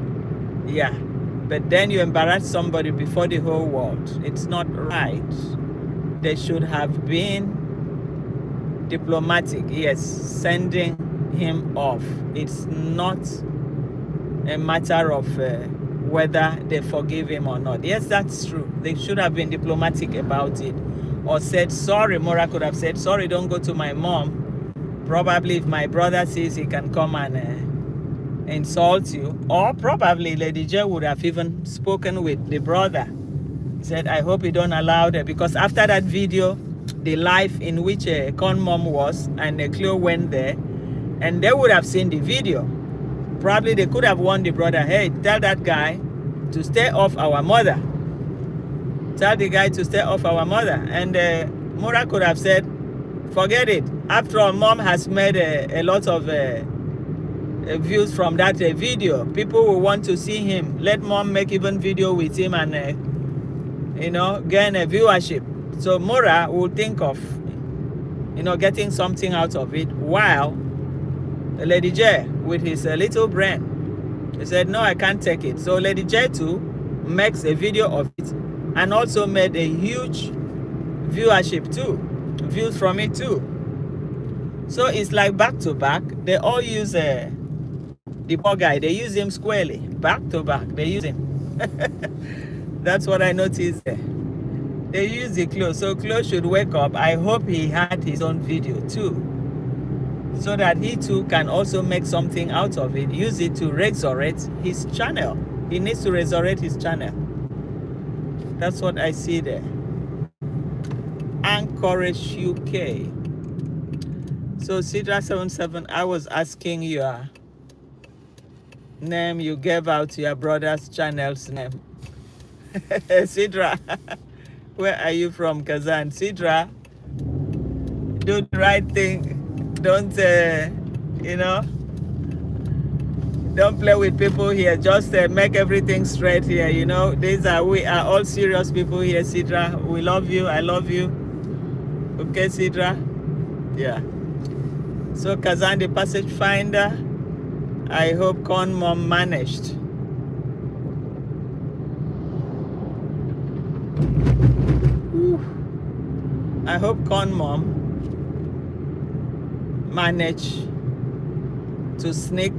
Speaker 1: Yeah. But then you embarrass somebody before the whole world. It's not right. They should have been diplomatic. Yes, sending him off. It's not a matter of whether they forgive him or not. Yes, that's true. They should have been diplomatic about it, or said sorry. Mora could have said sorry, don't go to my mom. Probably if my brother sees, he can come and insult you. Or probably Lady J would have even spoken with the brother. Said, I hope you don't allow that, because after that video, the life in which Con Mom was, and CLOE went there, and they would have seen the video. Probably they could have warned the brother, hey, tell that guy to stay off our mother. Tell the guy to stay off our mother. And Mura could have said, forget it. After all, Mom has made a lot of views from that video. People will want to see him. Let Mom make even video with him and, gain a viewership. So Mura will think of, getting something out of it, while Lady J, with his little brain, he said, no, I can't take it. So Lady J too makes a video of it, and also made a huge viewership too, views from it too. So it's like back to back. They all use the poor guy. They use him squarely, back to back. They use him. That's what I noticed there. They use the CLOE. So CLOE should wake up. I hope he had his own video too, so that he too can also make something out of it. Use it to resurrect his channel. He needs to resurrect his channel. That's what I see there. Anchorage UK. So Sidra77, I was asking your name you gave out to your brother's channel's name. Sidra, where are you from, Kazan? Sidra, do the right thing. Don't, don't play with people here. Just make everything straight here. We are all serious people here, Sidra. We love you. I love you. Okay, Sidra? Yeah. So Kazan, the passage finder, I hope Con Mom managed. I hope Con Mom managed to sneak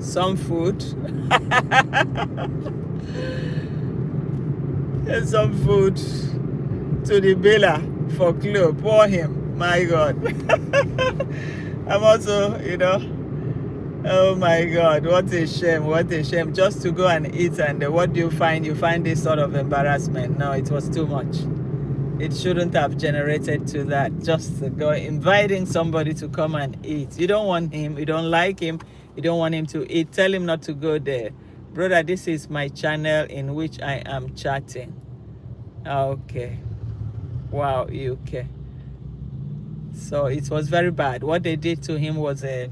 Speaker 1: some food and some food to the biller for CLOE. Pour him. My God. I'm also, oh my God, what a shame, what a shame. Just to go and eat, and what do you find? You find this sort of embarrassment. No, it was too much. It shouldn't have generated to that. Just to go inviting somebody to come and eat. You don't want him, you don't like him, you don't want him to eat. Tell him not to go there. Brother, this is my channel in which I am chatting. Okay. Wow, UK. So it was very bad. What they did to him was it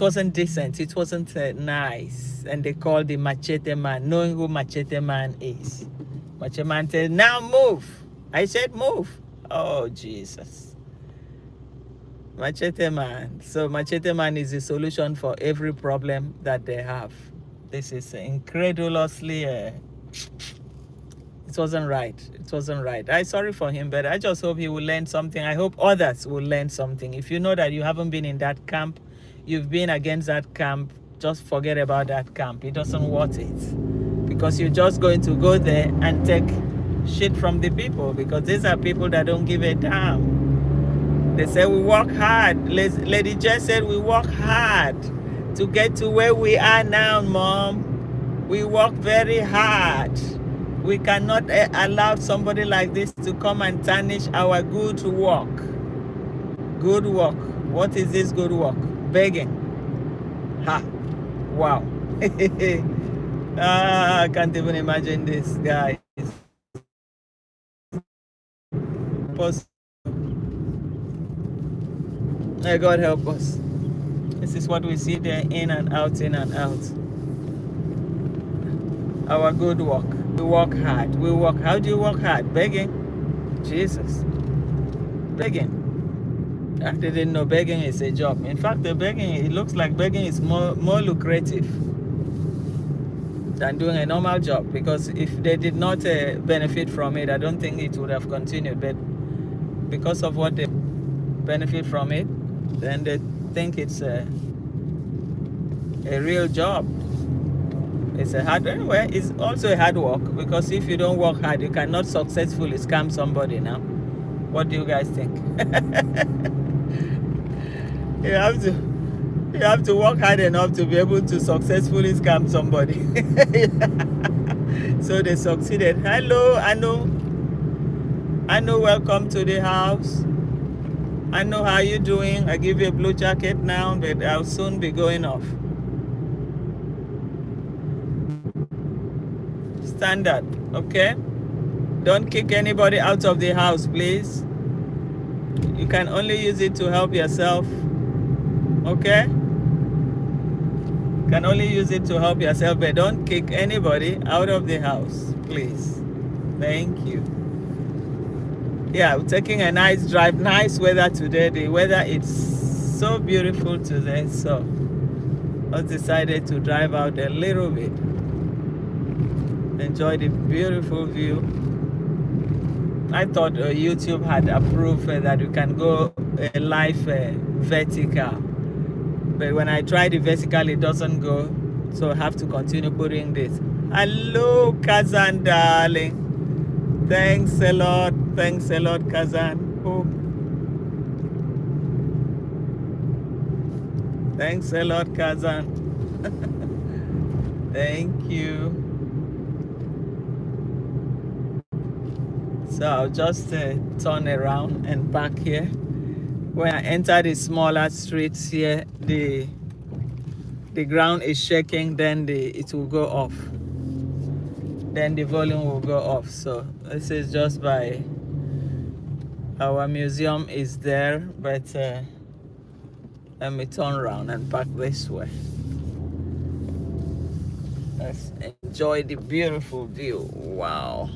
Speaker 1: wasn't decent. It wasn't nice. And they called the Machete Man, knowing who Machete Man is. Machete Man said, now move. I said move. Oh, Jesus. Machete Man. So Machete Man is the solution for every problem that they have. This is incredulously... it wasn't right. It wasn't right. I'm sorry for him, but I just hope he will learn something. I hope others will learn something. If you know that you haven't been in that camp, you've been against that camp, just forget about that camp. It doesn't worth it. Because you're just going to go there and take shit from the people, because these are people that don't give a damn. They say we work hard. Lady Jess said we work hard to get to where we are now, Mom. We work very hard. We cannot allow somebody like this to come and tarnish our good work. Good work. What is this good work? Begging. Ha. Wow. I can't even imagine this, guys. May God help us. This is what we see there, in and out, in and out. Our good work. We work hard. We work. How do you work hard? Begging. Jesus. Begging. I didn't know begging is a job. In fact, it looks like begging is more lucrative than doing a normal job, because if they did not benefit from it, I don't think it would have continued. But because of what they benefit from it, then they think it's a real job. It's a hard, anyway, it's also a hard work, because if you don't work hard, you cannot successfully scam somebody now. What do you guys think? You have to work hard enough to be able to successfully scam somebody. So they succeeded. Hello, Anu. Anu, welcome to the house. Anu, how you doing? I give you a blue jacket now, but I'll soon be going off. Standard, okay? Don't kick anybody out of the house, please. You can only use it to help yourself, okay? You can only use it to help yourself, but don't kick anybody out of the house, please. Thank you. Yeah, we're taking a nice drive. Nice weather today. The weather is so beautiful today, so I decided to drive out a little bit. Enjoy the beautiful view. I thought YouTube had approved that you can go live vertical, but when I try the vertical it doesn't go, so I have to continue putting this. Hello Kazan darling, thanks a lot Kazan. Oh, thanks a lot Kazan. Thank you. So I'll just turn around and park here. When I enter the smaller streets here, the ground is shaking, then it will go off. Then the volume will go off. So this is just by our museum is there, but let me turn around and park this way. Let's enjoy the beautiful view. Wow.